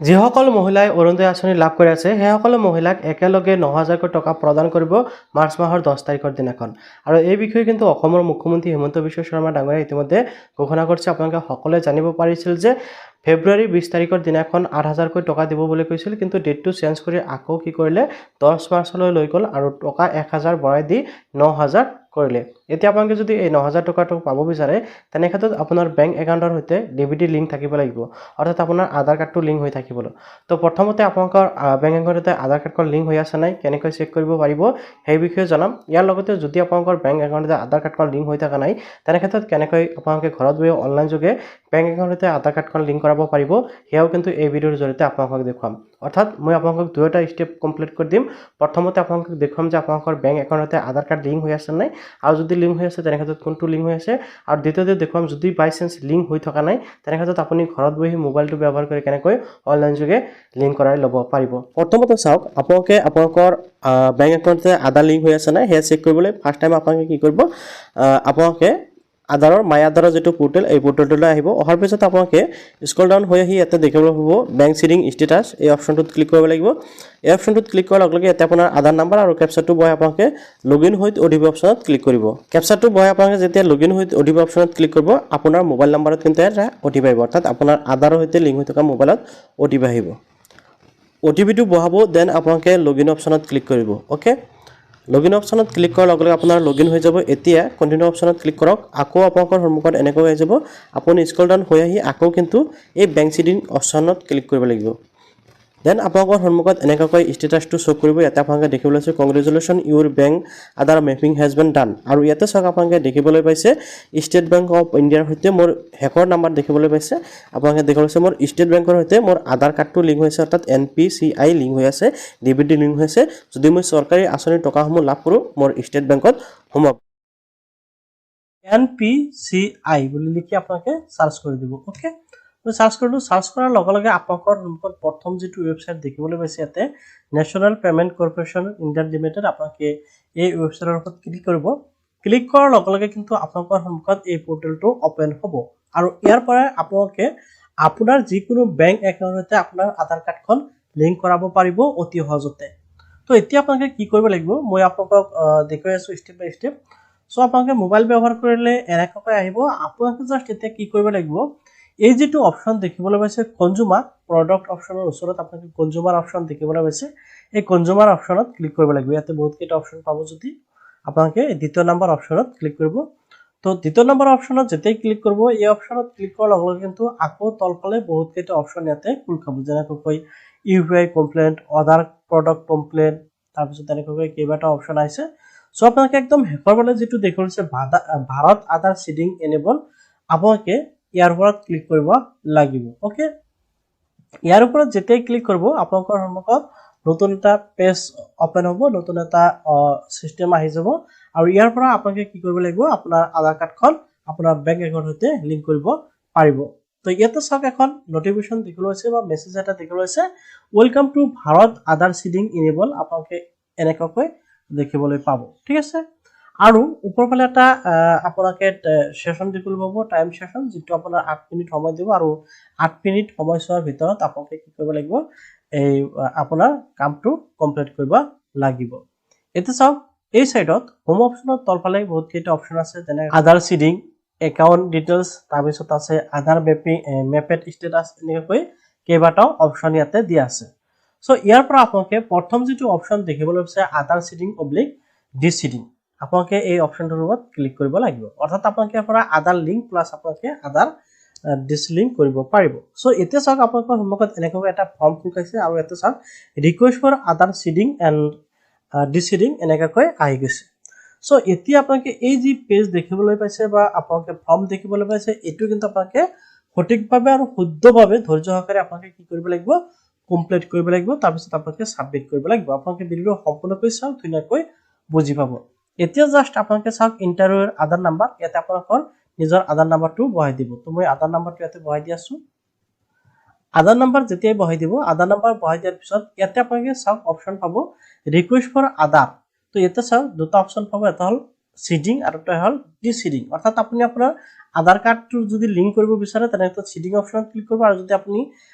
যিসকল মহিলাই অৰুণোদয় আঁচনি লাভ কৰি আছে সেইসকল মহিলাক একেলগে ৯,০০০ টকা প্ৰদান কৰিব মাৰ্চ মাহৰ ১০ তাৰিখৰ দিনাখন। আৰু এই বিষয়ে কিন্তু অসমৰ মুখ্যমন্ত্ৰী হিমন্ত বিশ্ব শৰ্মা ডাঙৰীয়াই ইতিমধ্যে ঘোষণা কৰিছে। আপোনালোকে সকলোৱে জানিব পাৰিছিল যে ফেব্ৰুৱাৰী ২০ তাৰিখৰ দিনাখন ৮,০০০ টকা দিব বুলি কৈছিল, কিন্তু ডেটটো চেঞ্জ কৰি আকৌ কি কৰিলে ১০ মাৰ্চলৈ লৈ গ'ল আৰু টকা ১,০০০ বঢ়াই দি ৯,০০০ কৰিলে। এতিয়া আপোনালোকে যদি এই ৯,০০০ টকাটো পাব বিচাৰে তেনে ক্ষেত্ৰত আপোনাৰ বেংক একাউণ্টৰ সৈতে ডিবিটি লিংক থাকিব লাগিব, অৰ্থাৎ আপোনাৰ আধাৰ কাৰ্ডটো লিংক হৈ থাকিবলৈ। তো প্ৰথমতে আপোনালোকৰ বেংক একাউণ্টৰ সৈতে আধাৰ কাৰ্ডখন লিংক হৈ আছে নাই, কেনেকৈ চেক কৰিব পাৰিব সেই বিষয়ে জনাম। ইয়াৰ লগতে যদি আপোনালোকৰ বেংক একাউণ্টতে আধাৰ কাৰ্ডখন লিংক হৈ থকা নাই তেনে ক্ষেত্ৰত কেনেকৈ আপোনালোকে ঘৰত বহি অনলাইন যোগে বেংক একাউণ্টতে আধাৰ কাৰ্ডখন লিংক কৰাব পাৰিব সেয়াও কিন্তু এই ভিডিঅ'ৰ জৰিয়তে আপোনালোকক দেখুৱাম। অৰ্থাৎ মই আপোনালোকক দুয়োটা ষ্টেপ কমপ্লিট কৰি দিম। প্ৰথমতে আপোনালোকক দেখুৱাম যে আপোনালোকৰ বেংক একাউণ্টতে আধাৰ কাৰ্ড লিংক হৈ আছে নাই, আৰু যদি লিংক হৈ আছে তেনে ক্ষেত্ৰত কোনটো লিংক হৈ আছে, আৰু দ্বিতীয়তে দেখুৱাম যদি বাই চান্স লিংক হৈ থকা নাই তেনে ক্ষেত্ৰত আপুনি ঘৰত বহি মোবাইলটো ব্যৱহাৰ কৰি কেনেকৈ অনলাইন যোগে লিংক কৰাই ল'ব পাৰিব। প্ৰথমতে চাওক, আপোনালোকে আপোনালোকৰ বেংক একাউণ্টতে আধাৰ লিংক হৈ আছে নাই সেয়া চেক কৰিবলৈ ফাৰ্ষ্ট টাইম আপোনালোকে কি কৰিব, আপোনালোকে আধাৰৰ মাই আধাৰৰ যিটো পোৰ্টেল এই পোৰ্টেলটোলৈ আহিব। অহাৰ পিছত আপোনালোকে স্ক্ৰল ডাউন হৈ আহি ইয়াতে দেখিবলৈ পাব বেংক চিডিং ষ্টেটাছ, এই অপশ্যনটোত ক্লিক কৰিব লাগিব। এই অপশ্যনটোত ক্লিক কৰাৰ লগে লগে ইয়াতে আপোনাৰ আধাৰ নাম্বাৰ আৰু কেপচাটো বহাই আপোনালোকে লগইন উইথ অ'টিপি অপশ্যনত ক্লিক কৰিব। কেপচাটো বহাই আপোনালোকে যেতিয়া লগইন উইথ অ'টিপি অপশ্যনত ক্লিক কৰিব আপোনাৰ মোবাইল নাম্বাৰত কিন্তু এটা অ'টিপি আহিব, অৰ্থাৎ আপোনাৰ আধাৰৰ সৈতে লিংক হৈ থকা মোবাইলত অ'টিপি আহিব। অ'টিপিটো বহাব, দেন আপোনালোকে লগইন অপশ্যনত ক্লিক কৰিব। অ'কে, লগইন অপশ্যনত ক্লিক কৰাৰ লগে লগে আপোনাৰ লগইন হৈ যাব। এতিয়া কণ্টিনিউ অপশ্যনত ক্লিক কৰক। আকৌ আপোনালোকৰ সন্মুখত এনেকৈ আহি যাব, আপুনি স্ক্ৰল ডাউন হৈ আহি আকৌ কিন্তু এই বেংক চিডিং অপশ্যনত ক্লিক কৰিব লাগিব। দেন আপোনালোকৰ সন্মুখত এনেকুৱাকৈ ষ্টেটাছটো শ্ব' কৰিব। ইয়াতে আপোনালোকে দেখিবলৈ পাইছে congratulation your bank Aadhaar mapping has been done. আৰু ইয়াতে চাওক আপোনালোকে দেখিবলৈ পাইছে ষ্টেট বেংক অফ ইণ্ডিয়াৰ সৈতে মোৰ শেষৰ নাম্বাৰ দেখিবলৈ পাইছে। আপোনালোকে দেখিবলৈ পাইছে মোৰ ষ্টেট বেংকৰ সৈতে মোৰ আধাৰ কাৰ্ডটো লিংক হৈছে, অৰ্থাৎ NPCI লিংক হৈ আছে, ডিবিটি লিংক হৈছে। যদি মই চৰকাৰী আঁচনিৰ টকাসমূহ লাভ কৰোঁ মোৰ ষ্টেট বেংকত সোমাব। NPCI বুলি লিখি আপোনালোকে চাৰ্চ কৰি দিব। অ'কে, চাৰ্চ কৰিলোঁ। চাৰ্চ কৰাৰ লগে লগে আপোনালোকৰ সন্মুখত প্ৰথম যিটো ৱেবছাইট দেখিবলৈ পাইছে ইয়াতে national payment corporation India limited, আপোনালোকে এই ৱেবছাইটৰ ওপৰত ক্লিক কৰিব। ক্লিক কৰাৰ লগে লগে কিন্তু আপোনালোকৰ সন্মুখত এই পৰ্টেলটো অপেন হ'ব, আৰু ইয়াৰ পৰাই আপোনালোকে আপোনাৰ যিকোনো বেংক একাউণ্টতে আপোনাৰ আধাৰ কাৰ্ডখন লিংক কৰাব পাৰিব অতি সহজতে। তো এতিয়া আপোনালোকে কি কৰিব লাগিব মই আপোনালোকক দেখুৱাই আছোঁ ষ্টেপ বাই ষ্টেপ। চ' আপোনালোকে মোবাইল ব্যৱহাৰ কৰিলে এনেকুৱাকৈ আহিব। আপোনালোকে জাষ্ট এতিয়া কি কৰিব লাগিব, এই যিটো অপশ্যন দেখিবলৈ পাইছে কনজুমাৰ প্ৰডাক্ট অপশ্যনৰ ওচৰত আপোনালোকে কনজুমাৰ অপশ্যন দেখিবলৈ পাইছে, এই কনজুমাৰ অপশ্যনত ক্লিক কৰিব লাগিব। ইয়াতে বহুতকেইটা অপশ্যন পাব, যদি আপোনালোকে দ্বিতীয় নম্বৰ অপশ্যনত ক্লিক কৰিব। তো দ্বিতীয় নম্বৰ অপশ্যনত যেতিয়াই ক্লিক কৰিব, এই অপশ্যনত ক্লিক কৰাৰ লগে লগে কিন্তু আকৌ তলফালে বহুতকেইটা অপশ্যন ইয়াতে খোল খাব, যেনেকৈ UPI কমপ্লেইন, আধাৰ প্ৰডাক্ট কমপ্লেইন, তাৰপিছত তেনেকৈ কেইবাটাও অপশ্যন আহিছে। চ' আপোনালোকে একদম শেষৰ ফালে যিটো দেখুৱাইছে ভাৰত আধাৰ চিডিং এনেবল, আপোনালোকে ইয়াৰ ওপৰত ক্লিক কৰিব লাগিব। অ'কে, ইয়াৰ ওপৰত যেতিয়াই ক্লিক কৰিব আপোনালোকৰ সন্মুখত নতুন এটা পেজ অপেন হ'ব, নতুন এটা চিষ্টেম আহি যাব, আৰু ইয়াৰ পৰা আপোনালোকে কি কৰিব লাগিব, আপোনাৰ আধাৰ কাৰ্ডখন আপোনাৰ বেংক একাউণ্টৰ সৈতে লিংক কৰিব পাৰিব। তো ইয়াতে চাওক এখন নটিফিকেশ্যন দেখিবলৈ পাইছে বা মেছেজ এটা দেখিবলৈ পাইছে, welcome to Bharat Aadhaar seeding enable, আপোনালোকে এনেকুৱাকৈ দেখিবলৈ পাব। ঠিক আছে, আৰু ওপৰফালে এটা আপোনালোকে সেশন দেখিবলৈ পাব, টাইম সেশন, যিটো আপোনাৰ 8 মিনিট সময় দিব, আৰু 8 মিনিট সময়ছোৱাৰ ভিতৰত আপোনালোকে কি কৰিব লাগিব, এই আপোনাৰ কামটো কমপ্লিট কৰিব লাগিব। এতিয়া চাওক এই সাইডত হোম অপশ্যনত তলফালে বহুতকেইটা অপশ্যন আছে, যেনে আধাৰ চিডিং, একাউণ্ট ডিটেইলছ, তাৰপিছত আছে আধাৰ মেপেড ষ্টেটাছ, এনেকৈ কেইবাটাও অপশ্যন ইয়াতে দিয়া আছে। চ' ইয়াৰ পৰা আপোনালোকে প্ৰথম যিটো অপশ্যন দেখিবলৈ পাইছে আধাৰ চিডিং অব্লিক ডিচিডিং, আপোনালোকে এই অপশ্যনটোৰ ওপৰত ক্লিক কৰিব লাগিব, অৰ্থাৎ আপোনালোকে ইয়াৰ পৰা আধাৰ লিংক প্লাছ আপোনালোকে আধাৰ ডিছলিংক কৰিব পাৰিব। চ' এতিয়া চাওক আপোনালোকৰ সন্মুখত এনেকৈ এটা ফৰ্ম খোল খাইছে, আৰু ইয়াতে চাওক request for Aadhaar seeding and deseeding এনেকুৱাকৈ আহি গৈছে। চ' এতিয়া আপোনালোকে এই যি পেজ দেখিবলৈ পাইছে বা আপোনালোকে ফৰ্ম দেখিবলৈ পাইছে, এইটো কিন্তু আপোনালোকে সঠিকভাৱে আৰু শুদ্ধভাৱে ধৈৰ্য সহকাৰে আপোনালোকে কি কৰিব লাগিব, কমপ্লিট কৰিব লাগিব, তাৰপিছত আপোনালোকে ছাবমিট কৰিব লাগিব। আপোনালোকে ভিডিঅ'টো সম্পূৰ্ণকৈ চাওক, ধুনীয়াকৈ বুজি পাব। এতিয়া জাষ্ট আপোনালোকে চাওক ইণ্টাৰভিউৰ আধাৰ নাম্বাৰ, ইয়াতে আপোনালোকৰ নিজৰ আধাৰ নাম্বাৰটো বহাই দিব। তো মই আধাৰ নাম্বাৰটো ইয়াতে বহাই দি আছোঁ। আধাৰ নাম্বাৰ যেতিয়াই বহাই দিব, আধাৰ নাম্বাৰ বহাই দিয়াৰ পিছত ইয়াতে আপোনালোকে চাওক অপশ্যন পাব ৰিকুৱেষ্ট ফৰ আধাৰ। তো ইয়াতে চাওক দুটা অপশ্যন পাব, এটা হ'ল চিডিং আৰু এটা হ'ল ডিচিডিং, অৰ্থাৎ আপুনি আপোনাৰ আধাৰ কাৰ্ডটো যদি লিংক কৰিব বিচাৰে তেনেহ'লে চিডিং অপশ্যনত ক্লিক কৰিব, আৰু যদি আপুনি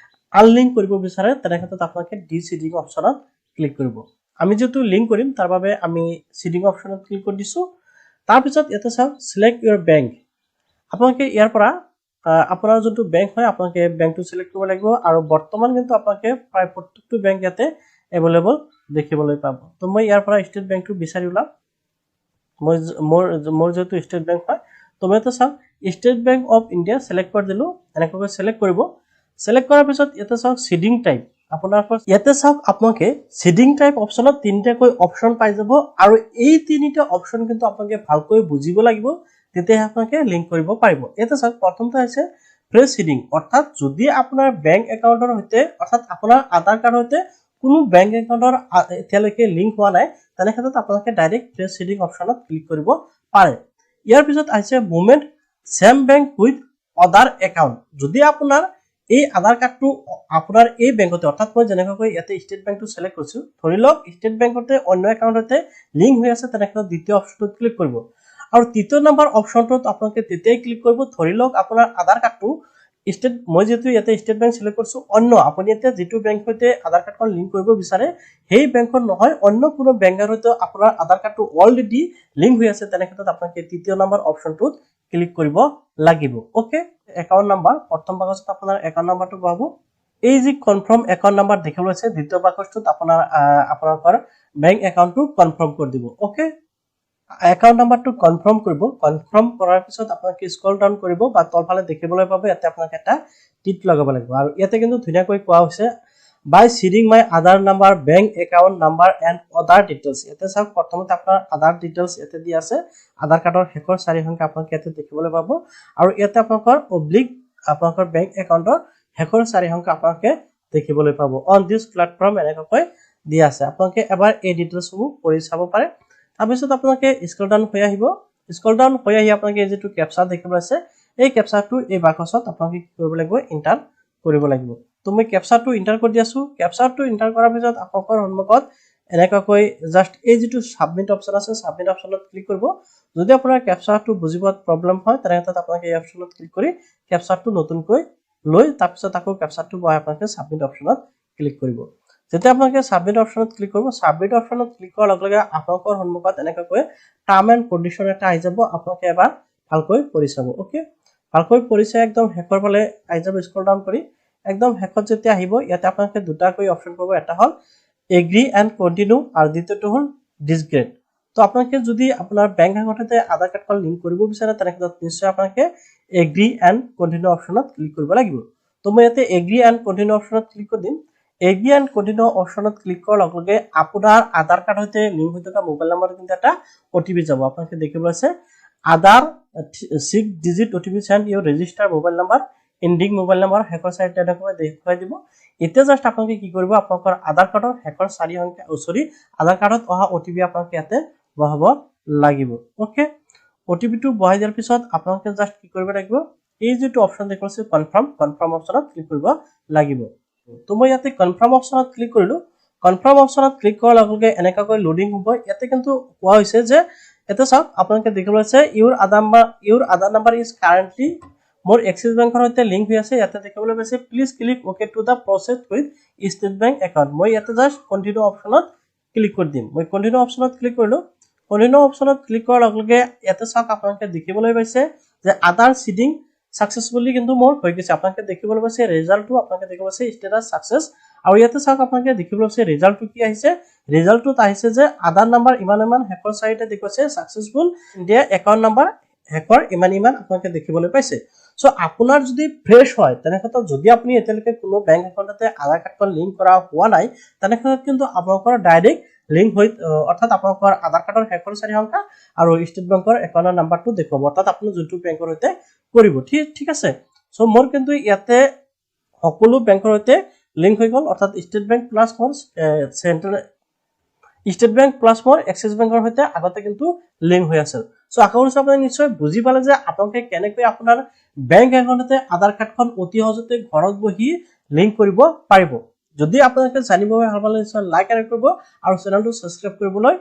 আনলিংক কৰিব বিচাৰে তেনে ক্ষেত্ৰত আপোনালোকে ডিচিডিং অপচনত ক্লিক কৰিব আমি যেটো লিংক কৰিম তাৰ বাবে আমি সিডিং অপচনত ক্লিক কৰি দিছো তাৰ পিছত ইয়াতে চাওক সিলেক্ট ইওৰ বেংক আপোনালোকে ইয়াৰ পৰা আপোনাৰ যোনটো বেংক হয় আপোনালোকে বেংকটো সিলেক্ট কৰিব লাগিব আৰু বৰ্তমান কিন্তু আপোনালোকে প্ৰায় প্ৰত্যেকটো বেংক ইয়াতে अवेलेबल দেখিবলৈ পাব তো মই ইয়াৰ পৰা ষ্টেট বেংকটো বিচাৰি উলাম মোৰ যেটো ষ্টেট বেংক হয় তো মই এটা চাওক state bank of India select কৰি দিলো এনেকৈ সিলেক্ট কৰিব সিলেক্ট কৰাৰ পিছত ইয়াতে চাওক সিডিং টাইপ আপোনাৰ ইয়াতে চাওক আপোনালোকে সিডিং টাইপ অপচনত তিনিটাকৈ অপচন পাই যাব আৰু এই তিনিটা অপচন কিন্তু আপোনালোকে ভালকৈ বুজিব লাগিব তেতিয়াহে আপোনালোকে লিংক কৰিব পাৰিব ইয়াতে চাওক প্ৰথমটো আছে ফ্ৰেছ সিডিং অৰ্থাৎ যদি আপোনাৰ বেংক একাউণ্টৰ সৈতে অৰ্থাৎ আপোনাৰ আধাৰ কাৰ্ডৰ সৈতে কোনো বেংক একাউণ্টৰ এতিয়ালৈকে লিংক হোৱা নাই তেনে ক্ষেত্ৰত আপোনালোকে ডাইৰেক্ট ফ্ৰেছ সিডিং অপচনত ক্লিক কৰিব পাৰে ইয়াৰ পিছত আছে মুভমেন্ট সেম বেংক উইথ আদাৰ একাউণ্ট যদি আপোনাৰ এই আধাৰ কাৰ্ডটো আপোনাৰ এই বেংকতে অৰ্থাৎ মই যেনেকৈ ইয়াতে ষ্টেট বেংকটো সিলেক্ট কৰিছো ধৰি লওক ষ্টেট বেংকতে অন্য একাউণ্টতে লিংক হৈ আছে তেনে ক্ষেত্ৰত দ্বিতীয় অপচনটোত ক্লিক কৰিব আৰু তৃতীয় নম্বৰ অপচনটোত আপোনালোকে তেতিয়াই ক্লিক কৰিব ধৰি লওক আপোনাৰ আধাৰ কাৰ্ডটো ষ্টেট মই যেটো ইয়াতে ষ্টেট বেংক সিলেক্ট কৰিছো অন্য আপুনি এতিয়া যেটো বেংক হইতে আধাৰ কাৰ্ডখন লিংক কৰিব বিচাৰে সেই বেংকৰ নহয় অন্য কোনো বেংকৰ হইতে আপোনাৰ আধাৰ কাৰ্ডটো অলৰেডি লিংক হৈ আছে তেনে ক্ষেত্ৰত আপোনালোকে তৃতীয় নম্বৰ অপচনটোত ক্লিক কৰিব লাগিব ওকে একাউণ্ট নাম্বাৰ প্ৰথম বাকচত আপোনাৰ একাউণ্ট নাম্বাৰটো পাব এই যে কনফাৰ্ম একাউণ্ট নাম্বাৰ দেখিব আছে দ্বিতীয় বাকচটোত আপোনালোকৰ বেংক একাউণ্টটো কনফাৰ্ম কৰি দিব ওকে একাউণ্ট নাম্বাৰটো কনফাৰ্ম কৰিব কনফাৰ্ম কৰাৰ পিছত আপোনালোকে স্ক্ৰল ডাউন কৰিব বা তলফালে দেখিবলৈ পাব ইয়াতে আপোনালোকে এটা টিক লগাব লাগিব আৰু ইয়াতে কিন্তু ধুনিয়াকৈ কোৱা হৈছে by seeding my Aadhaar number bank account number and other details ইয়াতে চাওক প্ৰথমতে আপোনাৰ আধাৰ ডিটেইলছ ইয়াতে দি আছে আধাৰ কাৰ্ডৰ শেষৰ চাৰি সংখ্যা আপোনালোকে ইয়াতে দেখিবলৈ পাব আৰু ইয়াতে আপোনালোকৰ অবলিক আপোনালোকৰ বেংক একাউণ্টৰ শেষৰ চাৰি সংখ্যা আপোনালোকে দেখিবলৈ পাব অন দিস প্ল্যাটফৰ্ম এনেকৈ দি আছে আপোনালোকে এবাৰ এই ডিটেইলছসমূহ পঢ়ি চাব পাৰে তাৰপিছত আপোনালোকে স্ক্ৰল ডাউন হৈ আহিব স্ক্ৰল ডাউন হৈ আহি আপোনালোকে যেটো ক্যাপচা দেখিব আছে এই ক্যাপচাটো এই বাকচত আপোনালোকে কি কৰিব লাগিব এন্টাৰ কৰিব লাগিব তো মই ক্যাপচাটো এন্টাৰ কৰি দিছো ক্যাপচাটো এন্টাৰ কৰাৰ পিছত আপোনালোকৰ সন্মুখত এনেকৈ জাস্ট এই যেটো সাবমিট অপচন আছে সাবমিট অপচনত ক্লিক কৰিব যদি আপোনাৰ ক্যাপচাটো বুজিবত প্ৰবলেম হয় তেনেহলে আপোনালোকে এই অপচনত ক্লিক কৰি ক্যাপচাটো নতুনকৈ লৈ তাৰপিছত আকৌ ক্যাপচাটো বহাই আপোনালোকে সাবমিট অপচনত ক্লিক কৰিব যেতিয়া আপোনালোকে সাবমিট অপচনত ক্লিক কৰিব সাবমিট অপচনত ক্লিক কৰাৰ লগে লগে আপোনালোকৰ সন্মুখত এনেকৈ টাৰ্ম এন্ড কন্ডিশন এটা আহি যাব আপোনালোকে এবাৰ ভালকৈ পঢ়ি চাব ওকে ভালকৈ পঢ়ি চাই একদম শেষৰ ফালে আহি যাব স্ক্ৰল ডাউন কৰি একদম শেষত যেতিয়া আহিব ইয়াতে আপোনালোকে দুটাকৈ অপচন পাব এটা হল এগ্ৰি এন্ড কন্টিনিউ আৰু দ্বিতীয়টো হল ডিসগ্ৰেড তো আপোনালোকে যদি আপোনাৰ বেংক একাউণ্টতে আধাৰ কাৰ্ডখন লিংক কৰিব বিচাৰে তেনে ক্ষেত্ৰত নিশ্চয় আপোনালোকে এগ্ৰি এন্ড কন্টিনিউ অপচনত ক্লিক কৰিব লাগিব তো মই ইয়াতে এগ্ৰি এন্ড কন্টিনিউ অপচনত ক্লিক কৰি দিম এগ্ৰি এন্ড কন্টিনিউ অপচনত ক্লিক কৰাৰ লগে লগে আপোনাৰ আধাৰ কাৰ্ড হইতে লিংক হৈ থকা মোবাইল নম্বৰ কিন্তু এটা ওটিপি যাব আপোনালোকে দেখিব আছে আধাৰ 6 digit OTP send your register mobile number ending mobile number শেষৰ চাৰি তেনেকৈ দেখুৱাই দিব এতিয়া জাস্ট আপোনালোকে কি কৰিব আপোনালোকৰ আধাৰ কাৰ্ডৰ শেষৰ চাৰি সংখ্যা আধাৰ কাৰ্ডত অহা ওটিপি আপোনালোকে ইয়াতে বহাব লাগিব ওকে ওটিপিটো বহাই দিয়াৰ পিছত আপোনালোকে জাস্ট কি কৰিব লাগিব এই যেটো অপচন দেখিব আছে কনফাৰ্ম অপচনত ক্লিক কৰিব লাগিব তো মই ইয়াতে কনফাৰ্ম অপচনত ক্লিক কৰিলো কনফাৰ্ম অপচনত ক্লিক কৰাৰ লগে লগে এনেকৈ লোডিং হ'ব ইয়াতে কিন্তু কোৱা হৈছে যে এটা চাওক আপোনালোকে দেখিব আছে ইওৰ আধাৰ নাম্বাৰ ইজ কাৰেন্টলি মোৰ এক্সিস বেংকৰ সৈতে লিংক হৈ আছে ইয়াতে দেখিবলৈ পাইছে please click okay to the process with state bank account মই ইয়াতে জাস্ট কন্টিনিউ অপচনত ক্লিক কৰি দিম মই কন্টিনিউ অপচনত ক্লিক কৰিলো কন্টিনিউ অপচনত ক্লিক কৰাৰ লগে লগে ইয়াতে চাওক আপোনালোকে দেখিবলৈ পাইছে যে আধাৰ সিডিং সাকসেসফুলি কিন্তু মোৰ হৈ গৈছে আপোনালোকে দেখিবলৈ পাইছে ৰিজাল্টটো আপোনালোকে দেখিব আছে ষ্টেটাস সাকসেস আৰু ইয়াতে চাওক আপোনালোকে দেখিবলৈ পাইছে ৰিজাল্টটো কি আহিছে ৰিজাল্টটোত আহিছে যে আধাৰ নাম্বাৰ ইমান হেকৰ চাইটে দেখুৱাইছে successful India account number hectare ইমান আপোনালোকে দেখিবলৈ পাইছে সো আপোনাৰ যদি ফ্ৰেশ হয় তেনেক্ষেত্ৰত যদি আপুনি এতিয়ালৈকে কোনো বেংক একাউণ্টতে আধাৰ কাৰ্ডখন লিংক কৰা হোৱা নাই তেনেক্ষেত্ৰত কিন্তু আপোনালোকৰ ডাইৰেক্ট লিংক হৈ অৰ্থাৎ আপোনালোকৰ আধাৰ কাৰ্ডৰ শেষৰ চাৰি সংখ্যা আৰু ষ্টেট বেংকৰ একাউণ্টৰ নাম্বাৰটো দেখুৱাব অৰ্থাৎ আপুনি যোনটো বেংকৰ সৈতে কৰিব ঠিক আছে সো মোৰ কিন্তু ইয়াতে সকলো বেংকৰ সৈতে লিংক হৈ গল অৰ্থাৎ ষ্টেট বেংক প্লাস মোৰ সেন্ট্ৰেল ষ্টেট বেংক প্লাস মোৰ এক্সিস বেংকৰ সৈতে আগতে কিন্তু লিংক হৈ আছে সো আশা কৰিছো আপুনি নিশ্চয় বুজি পালে যে আপোনালোকে কেনেকৈ আপোনাৰ বেংক একাউণ্টতে আধাৰ কাৰ্ডখন অতি সহজতে ঘৰত বহি লিংক কৰিব পাৰিব যদি আপোনালোকে জানিব ভাল পালে নিশ্চয় লাইক আৰু কৰিব আৰু চেনেলটো সাবস্ক্ৰাইব কৰিবলৈ